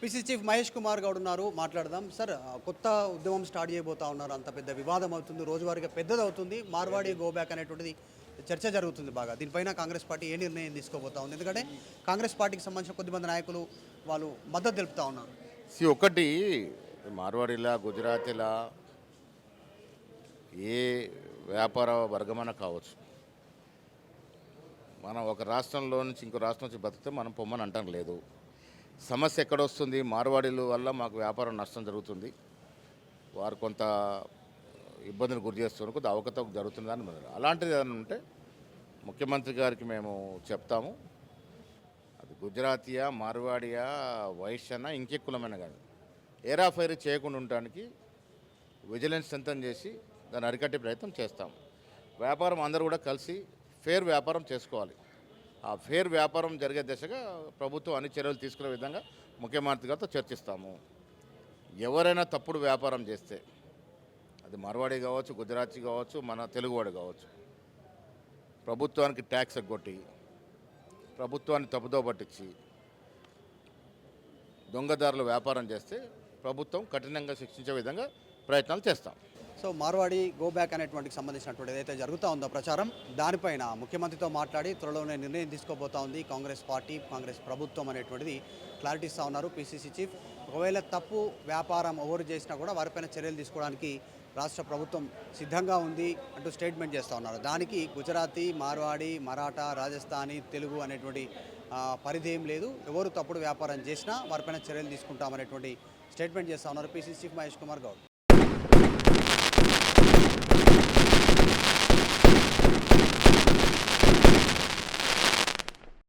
PCC chief Mahesh Kumar Goud ఉన్నారు, మాట్లాడదాం. Sir, కొత్త ఉద్యమం స్టార్ట్ చేయబోతా ఉన్నారు. అంత పెద్ద వివాదం అవుతుంది, రోజువారీగా పెద్దది అవుతుంది. మార్వాడి గో బ్యాక్ అనేటువంటిది చర్చ జరుగుతుంది బాగా. దీనిపైన కాంగ్రెస్ పార్టీ ఏ నిర్ణయం తీసుకోబోతా ఉంది? ఎందుకంటే కాంగ్రెస్ పార్టీకి సంబంధించిన కొద్దిమంది నాయకులు వాళ్ళు మద్దతు తెలుపుతా ఉన్నారు. ఒకటి మార్వాడిలా గుజరాతీలా ఏ వ్యాపార వర్గమైనా కావచ్చు, మనం ఒక రాష్ట్రంలో నుంచి ఇంకో రాష్ట్రం నుంచి బతికితే మనం పొమ్మని అంటాం లేదు. సమస్య ఎక్కడొస్తుంది? మార్వాడీల వల్ల మాకు వ్యాపారం నష్టం జరుగుతుంది, వారు కొంత ఇబ్బందులు గురి చేస్తున్నారు, కొద్దిగా అవకతవక జరుగుతుందని అలాంటిది ఏదైనా ఉంటే ముఖ్యమంత్రి గారికి మేము చెప్తాము. అది గుజరాతీయా, మార్వాడియా, వైశ్యనా, ఇంకెక్కులమైన కానీ ఏరాఫైర్ చేయకుండా ఉండడానికి విజిలెన్స్ స్ట్రెంథన్ చేసి దాన్ని అరికట్టే ప్రయత్నం చేస్తాం. వ్యాపారం అందరూ కూడా కలిసి ఫేర్ వ్యాపారం చేసుకోవాలి. ఆ ఫేర్ వ్యాపారం జరిగే దిశగా ప్రభుత్వం అన్ని చర్యలు తీసుకునే విధంగా ముఖ్యమంత్రి గారితో చర్చిస్తాము. ఎవరైనా తప్పుడు వ్యాపారం చేస్తే, అది మార్వాడి కావచ్చు, గుజరాతీ కావచ్చు, మన తెలుగువాడు కావచ్చు, ప్రభుత్వానికి ట్యాక్స్ ఎగ్గొట్టి ప్రభుత్వాన్ని తప్పుదో పట్టించి దొంగదారులు వ్యాపారం చేస్తే ప్రభుత్వం కఠినంగా శిక్షించే విధంగా ప్రయత్నాలు చేస్తాం. సో మార్వాడి గో బ్యాక్ అనేటువంటికి సంబంధించినటువంటి ఏదైతే జరుగుతూ ఉందో ప్రచారం, దానిపైన ముఖ్యమంత్రితో మాట్లాడి త్వరలోనే నిర్ణయం తీసుకోబోతా ఉంది కాంగ్రెస్ పార్టీ, కాంగ్రెస్ ప్రభుత్వం అనేటువంటిది క్లారిటీ ఇస్తూ ఉన్నారు పిసిసి చీఫ్. ఒకవేళ తప్పు వ్యాపారం ఎవరు చేసినా కూడా వారిపైన చర్యలు తీసుకోవడానికి రాష్ట్ర ప్రభుత్వం సిద్ధంగా ఉంది అంటూ స్టేట్మెంట్ చేస్తూ ఉన్నారు. దానికి గుజరాతీ, మార్వాడి, మరాఠా, రాజస్థానీ, తెలుగు అనేటువంటి పరిధి ఏం లేదు. ఎవరు తప్పుడు వ్యాపారం చేసినా వారిపైన చర్యలు తీసుకుంటామనేటువంటి స్టేట్మెంట్ చేస్తూ ఉన్నారు పిసిసి చీఫ్ మహేష్ కుమార్ గౌడ్.